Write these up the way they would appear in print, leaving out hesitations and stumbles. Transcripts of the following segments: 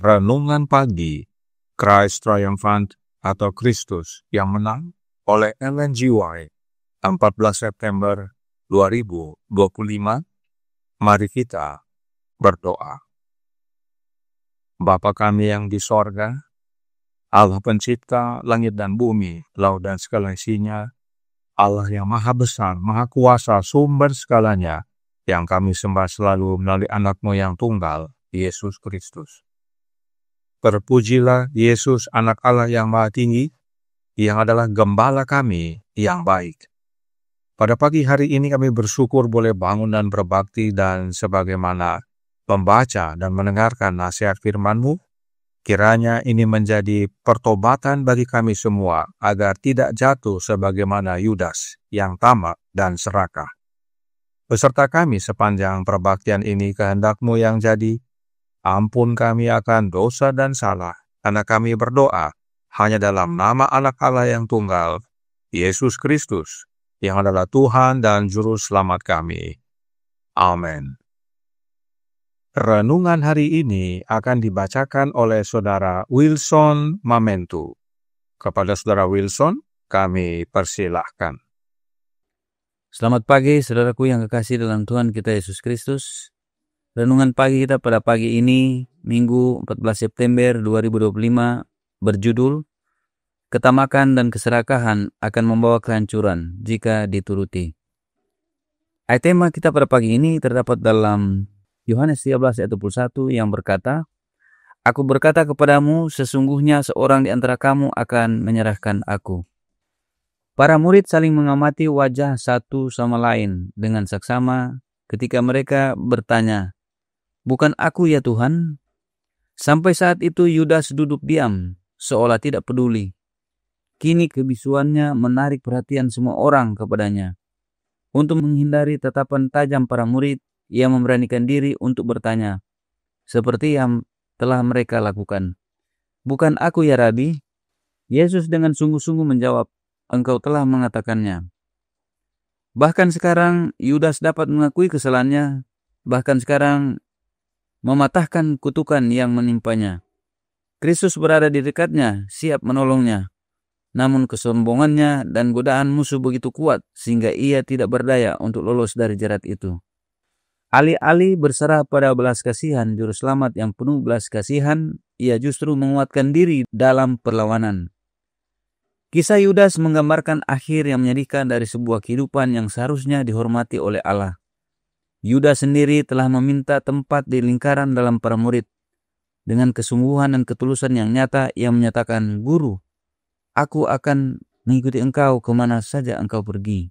Renungan Pagi, Christ Triumphant atau Kristus yang Menang oleh Ellen G. White, 14 September 2025. Mari kita berdoa. Bapa kami yang di sorga, Allah pencipta langit dan bumi, laut dan segala isinya, Allah yang maha besar, maha kuasa, sumber segalanya, yang kami sembah selalu melalui anak-Mu yang tunggal, Yesus Kristus. Terpujilah Yesus, anak Allah yang maha tinggi, yang adalah gembala kami yang baik. Pada pagi hari ini kami bersyukur boleh bangun dan berbakti, dan sebagaimana membaca dan mendengarkan nasihat firman-Mu, kiranya ini menjadi pertobatan bagi kami semua, agar tidak jatuh sebagaimana Yudas yang tamak dan serakah. Beserta kami sepanjang perbaktian ini, kehendak-Mu yang jadi. Ampun kami akan dosa dan salah, karena kami berdoa hanya dalam nama anak Allah yang tunggal, Yesus Kristus, yang adalah Tuhan dan Juru Selamat kami. Amin. Renungan hari ini akan dibacakan oleh Saudara Wilson Mamentu. Kepada Saudara Wilson, kami persilahkan. Selamat pagi, saudaraku yang kekasih dalam Tuhan kita Yesus Kristus. Renungan pagi kita pada pagi ini, Minggu 14 September 2025, berjudul, Ketamakan dan keserakahan akan membawa kehancuran jika dituruti. Ayat tema kita pada pagi ini terdapat dalam Yohanes 13 ayat 21 yang berkata, Aku berkata kepadamu, sesungguhnya seorang di antara kamu akan menyerahkan aku. Para murid saling mengamati wajah satu sama lain dengan saksama ketika mereka bertanya, Bukan aku ya Tuhan? Sampai saat itu Yudas duduk diam, seolah tidak peduli. Kini kebisuannya menarik perhatian semua orang kepadanya. Untuk menghindari tatapan tajam para murid, ia memberanikan diri untuk bertanya, seperti yang telah mereka lakukan. Bukan aku ya Rabi? Yesus dengan sungguh-sungguh menjawab, Engkau telah mengatakannya. Bahkan sekarang Yudas dapat mengakui kesalahannya, bahkan sekarang mematahkan kutukan yang menimpanya. Kristus berada di dekatnya, siap menolongnya. Namun kesombongannya dan godaan musuh begitu kuat, sehingga ia tidak berdaya untuk lolos dari jerat itu. Alih-alih berserah pada belas kasihan Juru Selamat yang penuh belas kasihan, ia justru menguatkan diri dalam perlawanan. Kisah Yudas menggambarkan akhir yang menyedihkan dari sebuah kehidupan yang seharusnya dihormati oleh Allah. Yudas sendiri telah meminta tempat di lingkaran dalam para murid. Dengan kesungguhan dan ketulusan yang nyata, ia menyatakan, Guru, aku akan mengikuti engkau kemana saja engkau pergi.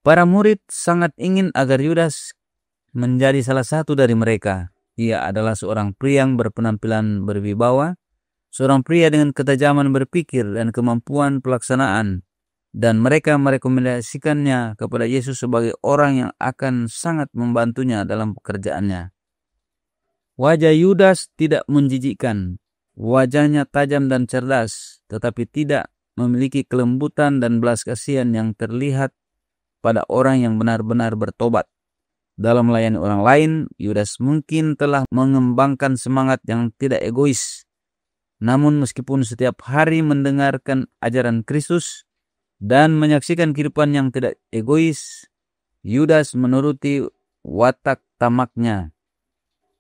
Para murid sangat ingin agar Yudas menjadi salah satu dari mereka. Ia adalah seorang pria yang berpenampilan berwibawa, seorang pria dengan ketajaman berpikir dan kemampuan pelaksanaan. Dan mereka merekomendasikannya kepada Yesus sebagai orang yang akan sangat membantunya dalam pekerjaannya. Wajah Yudas tidak menjijikkan. Wajahnya tajam dan cerdas, tetapi tidak memiliki kelembutan dan belas kasihan yang terlihat pada orang yang benar-benar bertobat. Dalam melayani orang lain, Yudas mungkin telah mengembangkan semangat yang tidak egois. Namun meskipun setiap hari mendengarkan ajaran Kristus dan menyaksikan kehidupan yang tidak egois, Yudas menuruti watak tamaknya.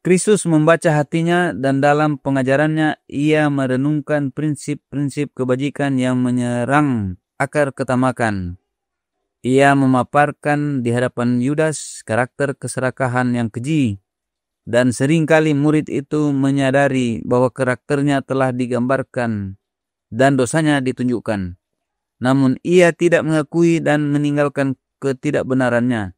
Kristus membaca hatinya dan dalam pengajarannya ia merenungkan prinsip-prinsip kebajikan yang menyerang akar ketamakan. Ia memaparkan di hadapan Yudas karakter keserakahan yang keji, dan seringkali murid itu menyadari bahwa karakternya telah digambarkan dan dosanya ditunjukkan. Namun ia tidak mengakui dan meninggalkan ketidakbenarannya.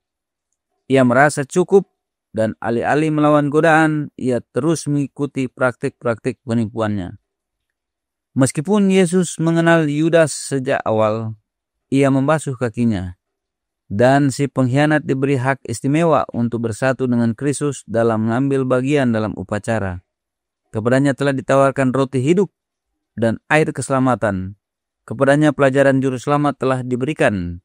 Ia merasa cukup dan alih-alih melawan godaan, ia terus mengikuti praktik-praktik penipuannya. Meskipun Yesus mengenal Yudas sejak awal, ia membasuh kakinya. Dan si pengkhianat diberi hak istimewa untuk bersatu dengan Kristus dalam mengambil bagian dalam upacara. Kepadanya telah ditawarkan roti hidup dan air keselamatan. Kepadanya pelajaran juru selamat telah diberikan.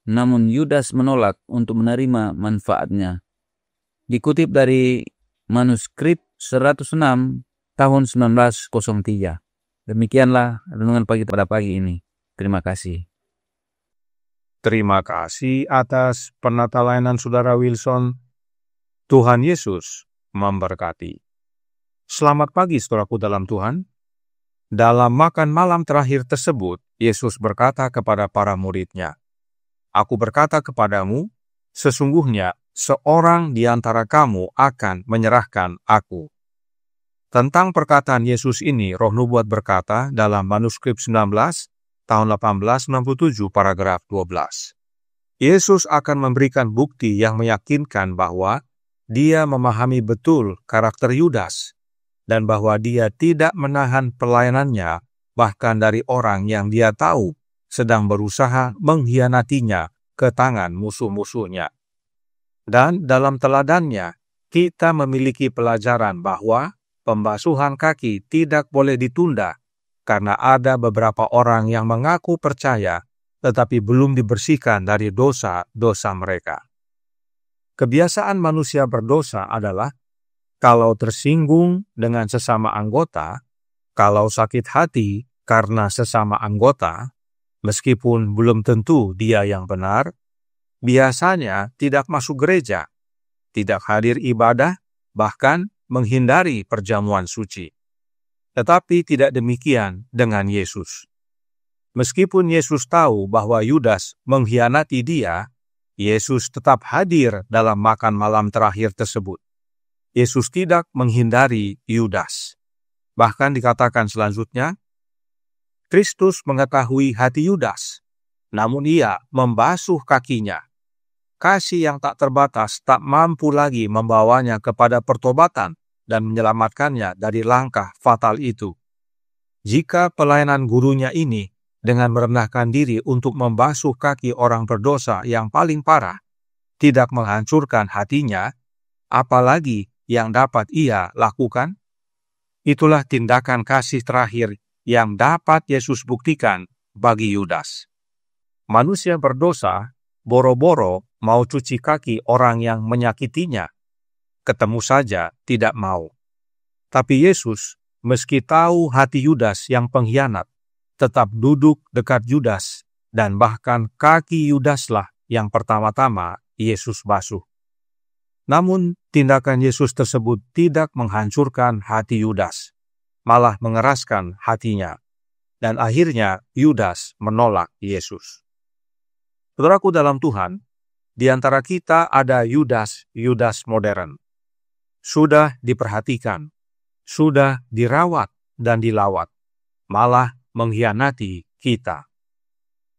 Namun Yudas menolak untuk menerima manfaatnya. Dikutip dari manuskrip 106 tahun 1903. Demikianlah renungan pagi pada pagi ini. Terima kasih. Terima kasih atas penata layanan Saudara Wilson. Tuhan Yesus memberkati. Selamat pagi saudaraku dalam Tuhan. Dalam makan malam terakhir tersebut, Yesus berkata kepada para murid-Nya, "Aku berkata kepadamu, sesungguhnya seorang di antara kamu akan menyerahkan aku." Tentang perkataan Yesus ini, Roh Nubuat berkata dalam manuskrip 19, tahun 1867, paragraf 12. Yesus akan memberikan bukti yang meyakinkan bahwa dia memahami betul karakter Yudas dan bahwa dia tidak menahan pelayanannya bahkan dari orang yang dia tahu sedang berusaha mengkhianatinya ke tangan musuh-musuhnya. Dan dalam teladannya, kita memiliki pelajaran bahwa pembasuhan kaki tidak boleh ditunda karena ada beberapa orang yang mengaku percaya tetapi belum dibersihkan dari dosa-dosa mereka. Kebiasaan manusia berdosa adalah kalau tersinggung dengan sesama anggota, kalau sakit hati karena sesama anggota, meskipun belum tentu dia yang benar, biasanya tidak masuk gereja, tidak hadir ibadah, bahkan menghindari perjamuan suci. Tetapi tidak demikian dengan Yesus. Meskipun Yesus tahu bahwa Yudas mengkhianati dia, Yesus tetap hadir dalam makan malam terakhir tersebut. Yesus tidak menghindari Yudas. Bahkan dikatakan selanjutnya, Kristus mengetahui hati Yudas, namun ia membasuh kakinya. Kasih yang tak terbatas tak mampu lagi membawanya kepada pertobatan dan menyelamatkannya dari langkah fatal itu. Jika pelayanan gurunya ini dengan merendahkan diri untuk membasuh kaki orang berdosa yang paling parah tidak menghancurkan hatinya, apalagi yang dapat ia lakukan? Itulah tindakan kasih terakhir yang dapat Yesus buktikan bagi Yudas. Manusia berdosa boro-boro mau cuci kaki orang yang menyakitinya, ketemu saja tidak mau. Tapi Yesus, meski tahu hati Yudas yang pengkhianat, tetap duduk dekat Yudas dan bahkan kaki Yudaslah yang pertama-tama Yesus basuh. Namun tindakan Yesus tersebut tidak menghancurkan hati Yudas, malah mengeraskan hatinya. Dan akhirnya Yudas menolak Yesus. Saudaraku dalam Tuhan, di antara kita ada Yudas modern. Sudah diperhatikan, sudah dirawat dan dilawat, malah mengkhianati kita.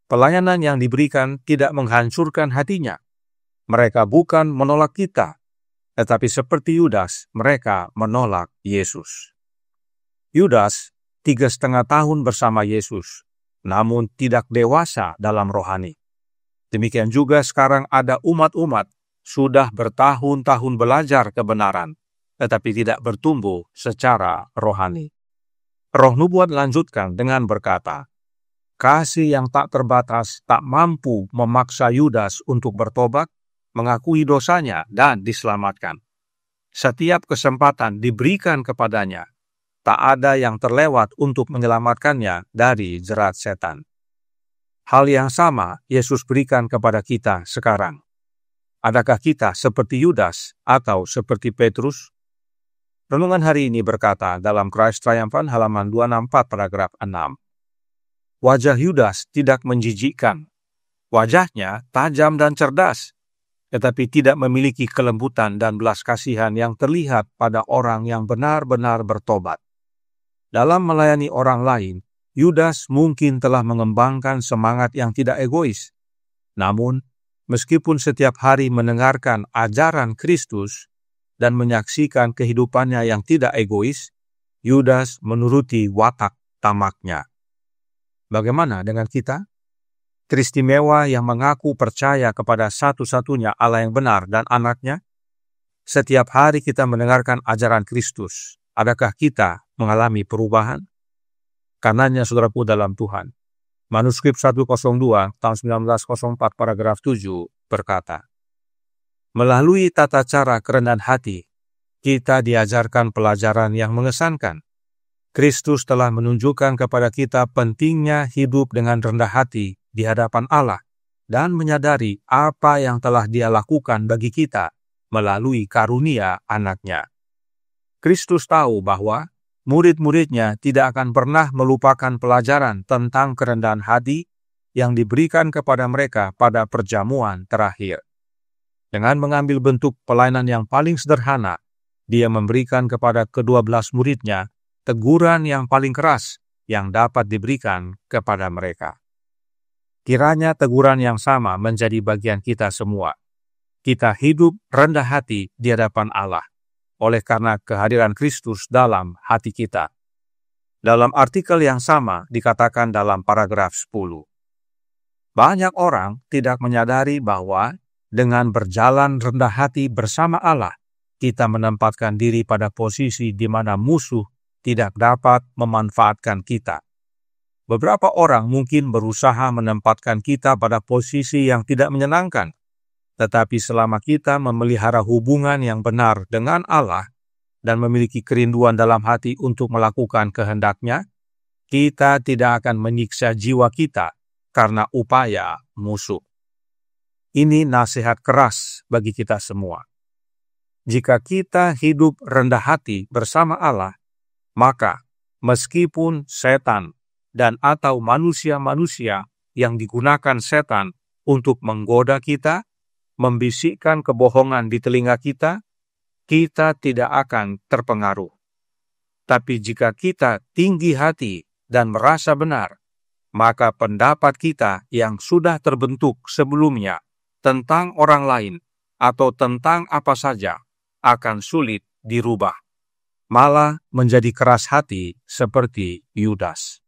Pelayanan yang diberikan tidak menghancurkan hatinya. Mereka bukan menolak kita, tetapi seperti Yudas, mereka menolak Yesus. Yudas 3,5 tahun bersama Yesus, namun tidak dewasa dalam rohani. Demikian juga sekarang ada umat-umat sudah bertahun-tahun belajar kebenaran, tetapi tidak bertumbuh secara rohani. Roh Nubuat lanjutkan dengan berkata, kasih yang tak terbatas tak mampu memaksa Yudas untuk bertobat, mengakui dosanya, dan diselamatkan. Setiap kesempatan diberikan kepadanya. Tak ada yang terlewat untuk menyelamatkannya dari jerat setan. Hal yang sama Yesus berikan kepada kita sekarang. Adakah kita seperti Yudas atau seperti Petrus? Renungan hari ini berkata dalam Christ Triumphant halaman 264 paragraf 6. Wajah Yudas tidak menjijikkan. Wajahnya tajam dan cerdas, tetapi tidak memiliki kelembutan dan belas kasihan yang terlihat pada orang yang benar-benar bertobat. Dalam melayani orang lain, Yudas mungkin telah mengembangkan semangat yang tidak egois. Namun, meskipun setiap hari mendengarkan ajaran Kristus dan menyaksikan kehidupannya yang tidak egois, Yudas menuruti watak tamaknya. Bagaimana dengan kita? Teristimewa yang mengaku percaya kepada satu-satunya Allah yang benar dan anaknya? Setiap hari kita mendengarkan ajaran Kristus. Adakah kita mengalami perubahan? Karenanya saudaraku dalam Tuhan, manuskrip 102 tahun 1904 paragraf 7 berkata, melalui tata cara kerendahan hati, kita diajarkan pelajaran yang mengesankan. Kristus telah menunjukkan kepada kita pentingnya hidup dengan rendah hati di hadapan Allah dan menyadari apa yang telah Dia lakukan bagi kita melalui karunia anaknya. Kristus tahu bahwa murid-muridnya tidak akan pernah melupakan pelajaran tentang kerendahan hati yang diberikan kepada mereka pada perjamuan terakhir. Dengan mengambil bentuk pelayanan yang paling sederhana, Dia memberikan kepada ke-12 muridnya teguran yang paling keras yang dapat diberikan kepada mereka. Kiranya teguran yang sama menjadi bagian kita semua. Kita hidup rendah hati di hadapan Allah, oleh karena kehadiran Kristus dalam hati kita. Dalam artikel yang sama dikatakan dalam paragraf 10. Banyak orang tidak menyadari bahwa dengan berjalan rendah hati bersama Allah, kita menempatkan diri pada posisi di mana musuh tidak dapat memanfaatkan kita. Beberapa orang mungkin berusaha menempatkan kita pada posisi yang tidak menyenangkan, tetapi selama kita memelihara hubungan yang benar dengan Allah dan memiliki kerinduan dalam hati untuk melakukan kehendak-Nya, kita tidak akan menyiksa jiwa kita karena upaya musuh. Ini nasihat keras bagi kita semua. Jika kita hidup rendah hati bersama Allah, maka meskipun setan dan atau manusia-manusia yang digunakan setan untuk menggoda kita, membisikkan kebohongan di telinga kita, kita tidak akan terpengaruh. Tapi jika kita tinggi hati dan merasa benar, maka pendapat kita yang sudah terbentuk sebelumnya tentang orang lain atau tentang apa saja akan sulit dirubah. Malah menjadi keras hati seperti Yudas.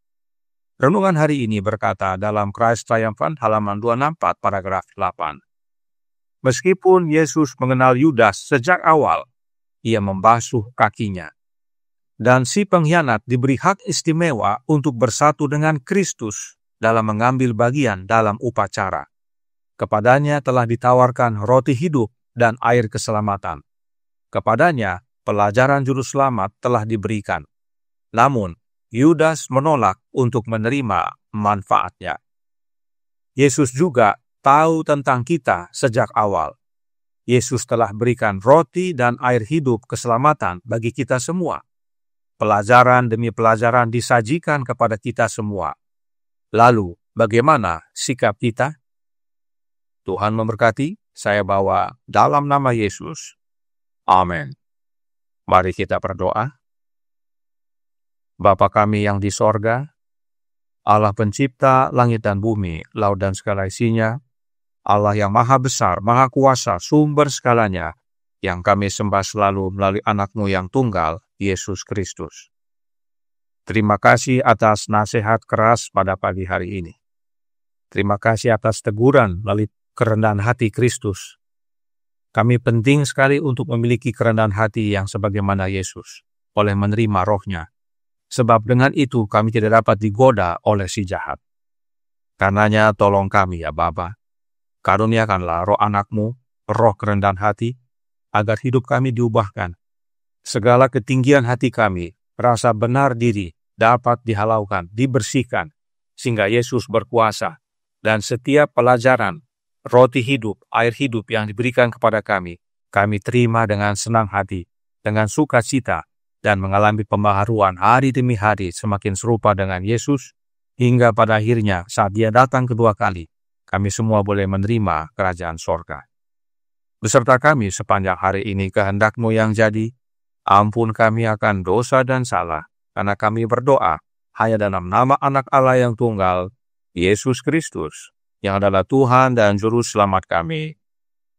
Renungan hari ini berkata dalam Christ Triumphant halaman 264 paragraf 8. Meskipun Yesus mengenal Yudas sejak awal, Ia membasuh kakinya. Dan si pengkhianat diberi hak istimewa untuk bersatu dengan Kristus dalam mengambil bagian dalam upacara. Kepadanya telah ditawarkan roti hidup dan air keselamatan. Kepadanya pelajaran juru selamat telah diberikan. Namun, Yudas menolak untuk menerima manfaatnya. Yesus juga tahu tentang kita sejak awal. Yesus telah berikan roti dan air hidup keselamatan bagi kita semua. Pelajaran demi pelajaran disajikan kepada kita semua. Lalu, bagaimana sikap kita? Tuhan memberkati, saya bawa dalam nama Yesus. Amin. Mari kita berdoa. Bapa kami yang di sorga, Allah pencipta langit dan bumi, laut dan segala isinya, Allah yang maha besar, maha kuasa, sumber segalanya, yang kami sembah selalu melalui anak-Mu yang tunggal, Yesus Kristus. Terima kasih atas nasihat keras pada pagi hari ini. Terima kasih atas teguran melalui kerendahan hati Kristus. Kami penting sekali untuk memiliki kerendahan hati yang sebagaimana Yesus, oleh menerima roh-Nya. Sebab dengan itu kami tidak dapat digoda oleh si jahat. Karenanya tolong kami ya Bapa, karuniakanlah roh anak-Mu, roh kerendahan hati, agar hidup kami diubahkan. Segala ketinggian hati kami, rasa benar diri dapat dihalaukan, dibersihkan, sehingga Yesus berkuasa. Dan setiap pelajaran, roti hidup, air hidup yang diberikan kepada kami terima dengan senang hati, dengan sukacita, dan mengalami pembaharuan hari demi hari semakin serupa dengan Yesus, hingga pada akhirnya saat Dia datang kedua kali, kami semua boleh menerima kerajaan sorga. Beserta kami sepanjang hari ini kehendak-Mu yang jadi, ampun kami akan dosa dan salah, karena kami berdoa hanya dalam nama Anak Allah yang tunggal, Yesus Kristus, yang adalah Tuhan dan Juru Selamat kami.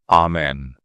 Amin.